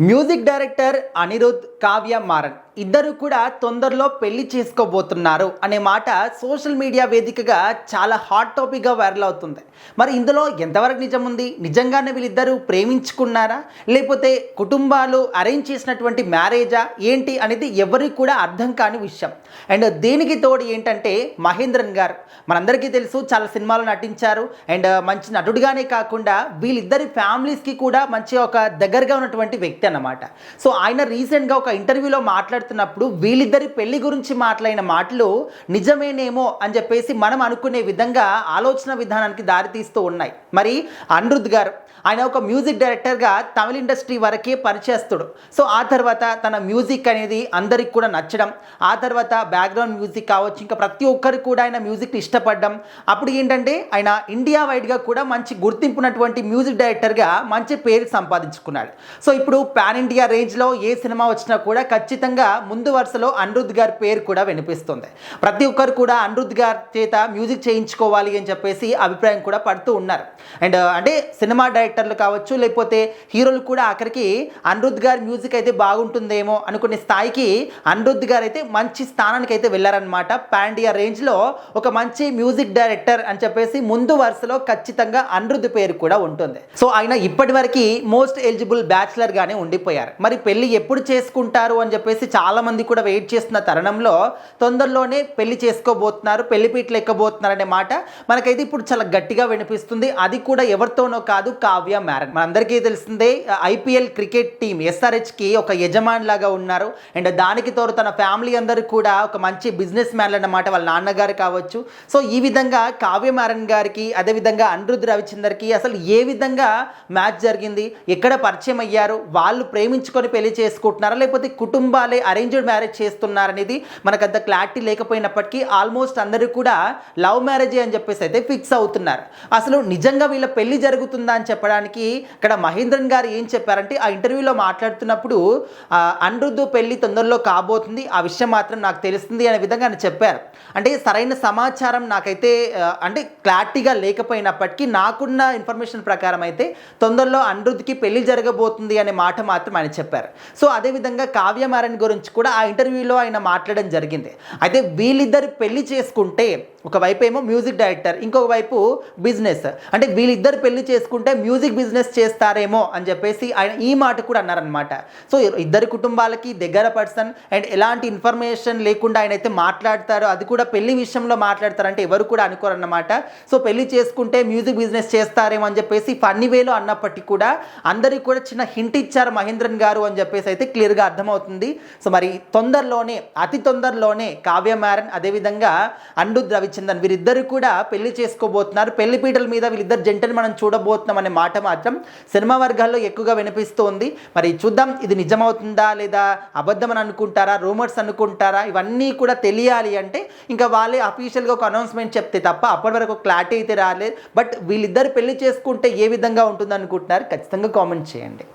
Music director Anirudh, Kavya Maran ఇద్దరు కూడా తొందరలో పెళ్లి చేసుకోబోతున్నారు అనే మాట సోషల్ మీడియా వేదికగా చాలా హాట్ టాపిక్గా వైరల్ అవుతుంది. మరి ఇందులో ఎంతవరకు నిజం ఉంది? నిజంగానే వీళ్ళిద్దరూ ప్రేమించుకున్నారా, లేకపోతే కుటుంబాలు అరేంజ్ చేసినటువంటి మ్యారేజా ఏంటి అనేది ఎవరికి కూడా అర్థం కాని విషయం. అండ్ దేనికి తోడు ఏంటంటే మహేంద్రన్ గారు మనందరికీ తెలుసు, చాలా సినిమాలు నటించారు. అండ్ మంచి నటుడిగానే కాకుండా వీళ్ళిద్దరి ఫ్యామిలీస్కి కూడా మంచి ఒక దగ్గరగా ఉన్నటువంటి వ్యక్తి అన్నమాట. సో ఆయన రీసెంట్గా ఒక ఇంటర్వ్యూలో మాట్లాడుతున్నప్పుడు వీళ్ళిద్దరి పెళ్లి గురించి మాట్లాడిన మాటలు నిజమేనేమో అని చెప్పేసి మనం అనుకునే విధంగా ఆలోచన విధానానికి దారితీస్తూ ఉన్నాయి. మరి అనిరుద్ గారు ఆయన ఒక మ్యూజిక్ డైరెక్టర్గా తమిళ ఇండస్ట్రీ వరకే పరిచేస్తుడు. సో ఆ తర్వాత తన మ్యూజిక్ అనేది అందరికి కూడా నచ్చడం, ఆ తర్వాత బ్యాక్గ్రౌండ్ మ్యూజిక్ కావచ్చు, ఇంకా ప్రతి ఒక్కరు కూడా ఆయన మ్యూజిక్ని ఇష్టపడడం. అప్పుడు ఏంటంటే ఆయన ఇండియా వైడ్గా కూడా మంచి గుర్తింపున్నటువంటి మ్యూజిక్ డైరెక్టర్గా మంచి పేరు సంపాదించుకున్నాడు. సో ఇప్పుడు పాన్ ఇండియా రేంజ్లో ఏ సినిమా వచ్చినా కూడా ఖచ్చితంగా ముందు వరుసలో అనిరుద్ గారి పేరు కూడా వినిపిస్తుంది. ప్రతి ఒక్కరు కూడా అనిరుద్ గారి చేత మ్యూజిక్ చేయించుకోవాలి అని చెప్పేసి అభిప్రాయం కూడా పడుతూ ఉన్నారు. అండ్ అంటే సినిమా డైరెక్టర్లు కావచ్చు, లేకపోతే హీరోలు కూడా ఆఖరికి అనిరుద్ గారి మ్యూజిక్ అయితే బాగుంటుందేమో అనుకునే స్థాయికి అనిరుద్ గారు అయితే మంచి స్థానానికి అయితే వెళ్ళారనమాట. పాన్ ఇండియా రేంజ్లో ఒక మంచి మ్యూజిక్ డైరెక్టర్ అని చెప్పేసి ముందు వరుసలో ఖచ్చితంగా అనిరుద్ పేరు కూడా ఉంటుంది. సో ఆయన ఇప్పటి వరకు మోస్ట్ ఎలిజిబుల్ బ్యాచులర్గానే ఉండిపోయారు. మరి పెళ్లి ఎప్పుడు చేసుకుంటారు అని చెప్పేసి చాలా మంది కూడా వెయిట్ చేస్తున్న తరుణంలో తొందరలోనే పెళ్లి చేసుకోబోతున్నారు, పెళ్లిపీటలు ఎక్కబోతున్నారు అనే మాట మనకైతే ఇప్పుడు చాలా గట్టిగా వినిపిస్తుంది. అది కూడా ఎవరితోనో కాదు, కావ్య మారన్. మనందరికీ తెలిసిందే, ఐపీఎల్ క్రికెట్ టీం ఎస్ఆర్హెచ్కి ఒక యజమాని లాగా ఉన్నారు. అండ్ దానికి తోడు తన ఫ్యామిలీ అందరూ కూడా ఒక మంచి బిజినెస్ మ్యాన్లు అన్నమాట, వాళ్ళ నాన్నగారు కావచ్చు. సో ఈ విధంగా కావ్య మారన్ గారికి, అదేవిధంగా అనిరుద్ రవిచందర్కి అసలు ఏ విధంగా మ్యాచ్ జరిగింది, ఎక్కడ పరిచయం అయ్యారు, వాళ్ళు ప్రేమించుకొని పెళ్లి చేసుకుంటున్నారా, లేకపోతే కుటుంబాలే అరేంజ్డ్ మ్యారేజ్ చేస్తున్నారనేది మనకు అంత క్లారిటీ లేకపోయినప్పటికీ ఆల్మోస్ట్ అందరూ కూడా లవ్ మ్యారేజ్ అని చెప్పేసి అయితే ఫిక్స్ అవుతున్నారు. అసలు నిజంగా వీళ్ళ పెళ్లి జరుగుతుందా అని చెప్పడానికి ఇక్కడ మహేంద్రన్ గారు ఏం చెప్పారంటే, ఆ ఇంటర్వ్యూలో మాట్లాడుతున్నప్పుడు అనిరుద్ పెళ్లి తొందరలో కాబోతుంది, ఆ విషయం మాత్రం నాకు తెలుస్తుంది అనే విధంగా ఆయన చెప్పారు. అంటే సరైన సమాచారం నాకైతే అంటే క్లారిటీగా లేకపోయినప్పటికీ నాకున్న ఇన్ఫర్మేషన్ ప్రకారం అయితే తొందరలో అనిరుద్కి పెళ్లి జరగబోతుంది అనే మాట మాత్రం ఆయన చెప్పారు. సో అదేవిధంగా కావ్య మారన్ గురించి కూడా ఆ ఇంటర్వ్యూలో ఆయన మాట్లాడడం జరిగింది. అయితే వీళ్ళిద్దరు పెళ్లి చేసుకుంటే ఒకవైపు ఏమో మ్యూజిక్ డైరెక్టర్, ఇంకొక వైపు బిజినెస్, అంటే వీళ్ళిద్దరు పెళ్లి చేసుకుంటే మ్యూజిక్ బిజినెస్ చేస్తారేమో అని చెప్పేసి ఆయన ఈ మాట కూడా అన్నారనమాట. సో ఇద్దరు కుటుంబాలకి దగ్గర పర్సన్ అండ్ ఎలాంటి ఇన్ఫర్మేషన్ లేకుండా ఆయన అయితే మాట్లాడతారు, అది కూడా పెళ్లి విషయంలో మాట్లాడతారంటే ఎవరు కూడా అనుకోరన్నమాట. సో పెళ్లి చేసుకుంటే మ్యూజిక్ బిజినెస్ చేస్తారేమో అని చెప్పేసి ఫన్నీ వేలో అన్నప్పటికీ కూడా అందరికీ కూడా చిన్న హింట్ ఇచ్చారు మహేంద్రన్ గారు అని చెప్పేసి అయితే క్లియర్గా అర్థమవుతుంది. సో మరి తొందరలోనే, అతి తొందరలోనే కావ్య మారన్ అదేవిధంగా అనిరుద్ రవిచందర్ వీరిద్దరు కూడా పెళ్లి చేసుకోబోతున్నారు. పెళ్లి పీటల మీద వీళ్ళిద్దరు జంటని మనం చూడబోతున్నాం అనే మాట మాత్రం సినిమా వర్గాల్లో ఎక్కువగా వినిపిస్తుంది. మరి చూద్దాం, ఇది నిజమవుతుందా లేదా అబద్ధం అని అనుకుంటారా, రూమర్స్ అనుకుంటారా, ఇవన్నీ కూడా తెలియాలి అంటే ఇంకా వాళ్ళే అఫీషియల్గా ఒక అనౌన్స్మెంట్ చెప్తే తప్ప అప్పటి వరకు క్లారిటీ అయితే రాలేదు. బట్ వీళ్ళిద్దరు పెళ్లి చేసుకుంటే ఏ విధంగా ఉంటుంది అనుకుంటున్నారు ఖచ్చితంగా కామెంట్ చేయండి.